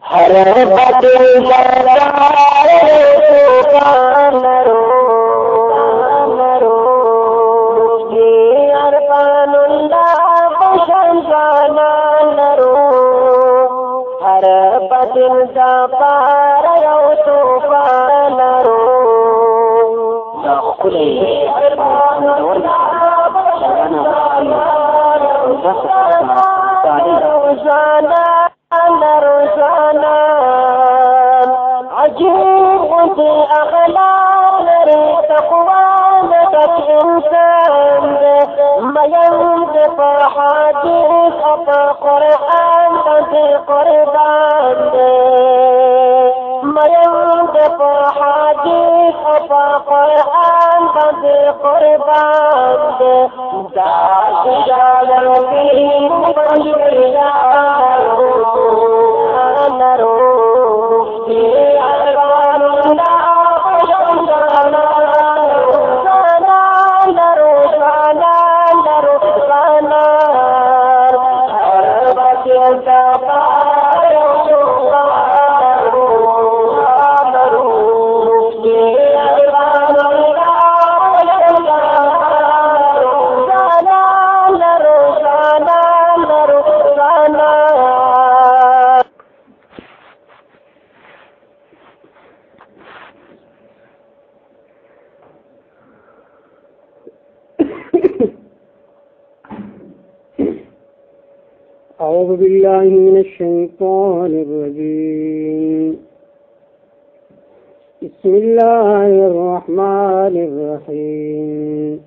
हर बदल أعوذ بالله من الشيطان الرجيم بسم الله الرحمن الرحيم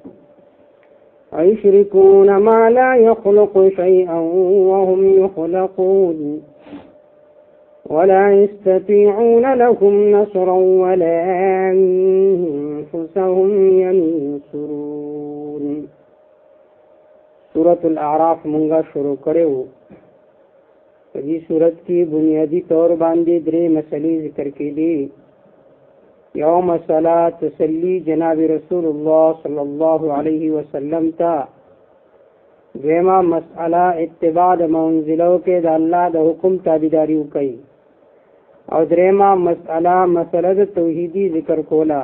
أيشركون ما لا يخلق شيئا وهم يخلقون ولا يستطيعون لهم نصرا ولا أنفسهم ينصرون. सूरत अल-आराफ मंगा शुरू करे हो। इस सूरत की बुनियादी तौर बांधे द्रे मसले जिक्र के लिए यौ मसला तसल्ली जनाब रसूलुल्लाह सल्लल्लाहु अलैहि वसल्लम था। द्वेमा मसला इत्तिबा द मंजिलों के द अल्लाह द हुक्म ताबीदारी कई और द्रेमा मसला मसलद तौहीदी जिक्र कोला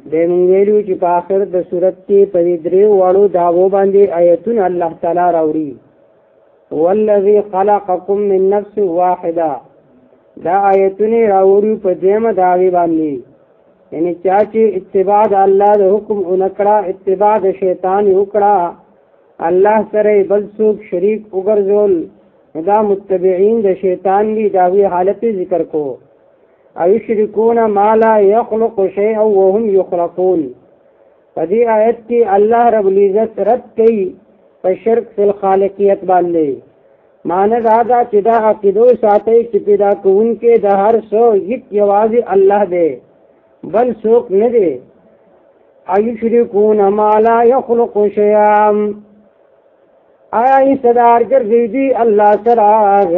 दे मंगेलू ची आखिर द सूरत के पविद्रे वालो दावो बांधे आयतुन अल्लाह ताला रावरी वल्लज़ी खलक़कुम मिन नफ्स वाहिदा दा आयतुन रावरी पदेम दावे बांधे यानी चाची इत्तिबा द अल्लाह द हुक्म उनकड़ा इत्तिबा द शैतान उकड़ा अल्लाह सरे बलसुक शरीक उगरजोल दा मुत्तबिईन द शैतान भी दावी हालत जिक्र को अयुशरिकून मा ला यखलुकु शैअन वहुम युखलकून। पदी आयत की अल्लाह रब्बुल इज्जत रद कई पर शिर्क फिल खालिकियत बांधे मानद आदा चिदा अकीदो साथे चिपिदा को उनके दहर सो यिक यवाजी अल्लाह दे बल सोक न दे। अयुशरिकून मा ला यखलुकु शैअन आया सदार गर्दी अल्लाह सराग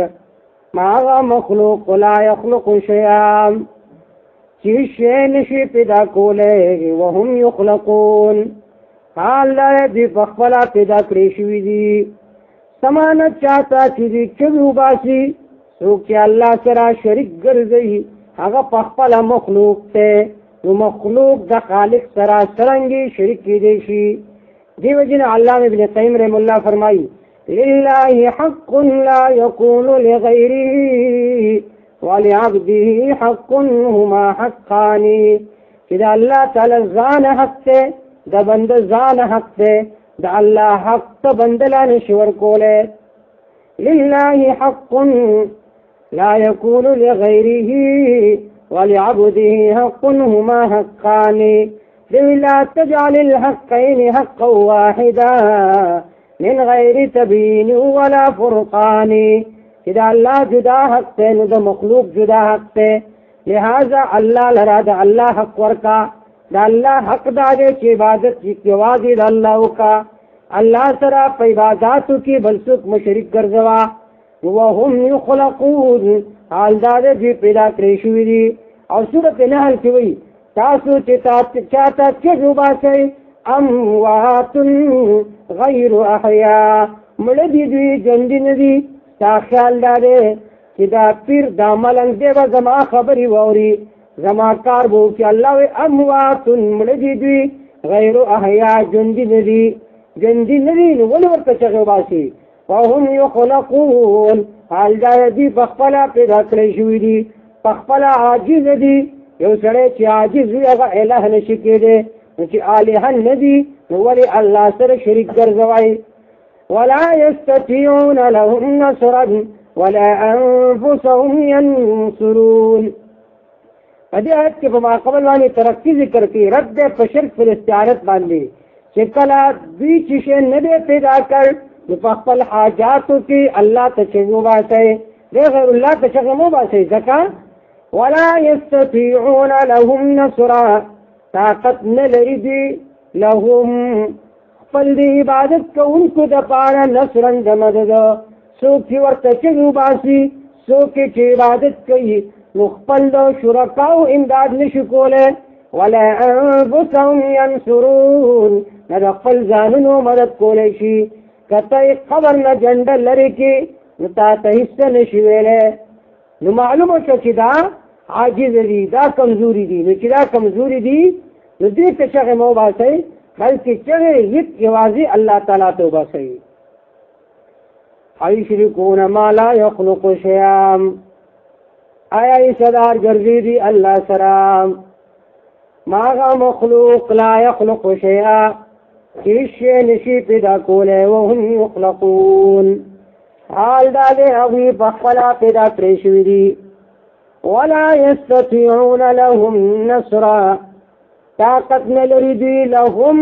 मागा मखलूक ला यखलुकु शैअन चीज शे नशी पैदा कोले वहुम युखलकून अल्लाह दी बखला पैदा करेशवी दी समानत चाहता चीज़ी चबी उबासी सो के अल्लाह सरा शरीक गर्जई आगा पखला मखलूक ते वो मखलूक द खालिक सरा सरंगी शरीक की देशी दी वजह अल्लाह में इब्न क़य्यिम रहमतुल्लाह फरमाई लिल्लाहि हक़्क़ुन ला यकूनु लिग़ैरिही वलिअब्दिही हक़्क़ुन हुमा हक़्क़ानी। इदा अल्लाह ताला जान हक़ से द बंद जान हक़ से द अल्लाह हक़ तो बंदला निश्वर कोले लिल्लाहि हक़्क़ुन ला यकूनु लिग़ैरिही वलिअब्दिही हक़्क़ुन हुमा हक़्क़ानी ला तजअलिल हक़्क़ैनि हक़्क़न वाहिदा मिन गैरि तबीन वला फुरक़ानी। इदा अल्लाह जुदा हक से न द मखलूक जुदा हक से लिहाजा अल्लाह लरा द अल्लाह हक वर्का द अल्लाह हक दागे की इबादत की वाजिद अल्लाह का अल्लाह सरा पे इबादत की बलसुक मुशरिक गर्जवा वहुम युखलकून हाल दादे जी पैदा करेशुई दी। और सूरत नहल की हुई तासु चाहता के जुबा से अमवातुन गैरु अहया मुड़दी दी जंदी नदी ता ख्याल दादे چې دا پیر دا ملنګ دی به زما خبرې واوري زما کار به وکړي الله وایي اموات مړه دي دوی غیر احیا ژوندي نه دي ژوندي نه دي نو ولې ورته چغې وباسي وهم یخلقون حال دا دي په خپله پیدا کړی شوي دي په خپله عاجز دي یو سړی چې عاجز وي هغه اله نشي کېدی نو چې الهه نه دي نو ولې الله سره شریک ګرځوئ ولا يستطيعون لهم نصرا ولا انفسهم ينصرون دې آیت کې په ماقبل باندې ترقی ذکر کوي رد په شرک پر استعارت باندې چې کله دوی چې شی نه دی پیدا کړ نو په خپل حاجاتو کې الله ته چغې وباسئ غیر الله ته چغې مه وباسئ ځکه ولا يستطيعون لهم نصرا طاقت نه لري دوی لهم خپل د عبادت کوونکو دپاره نصرا د مدد څوک چې ورته چغې وباسي څوک چې عبادت کوي نو خپل د شرکاو امداد نشي کولی ولا انفسهم ينصرون نه د خپل ځانونو مدد کولی شي که ته یې قبر نه جنډه لرې کړې نو تا ته هېڅ نشي ویلی نو معلومه شوه چې دا عاجز دي دا کمزوري دي نو چې دا کمزوري دي نو دې ته چغې مه وباسئ بلکې چغې یوازې الله تعالی ته وباسئ ایشرکون ما لا یخلق شیئا آیا ایصدار ګرځي دي الله سره ماغه مخلوق لا یخلق شیئا هیڅ شی نشي پیدا کولی وهم یخلقون حال دا دی هغوی په خپله پیدا کړی شوي دي ولا یستطیعون لهم نصرا طاقت نه لري دوی لهم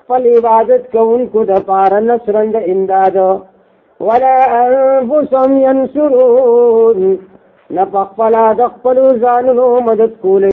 خپل عبادت کوونکو دپاره نصرا د امداد ولا انفسهم ينصرون نه په خپله د خپلو ځانونو مدد کولی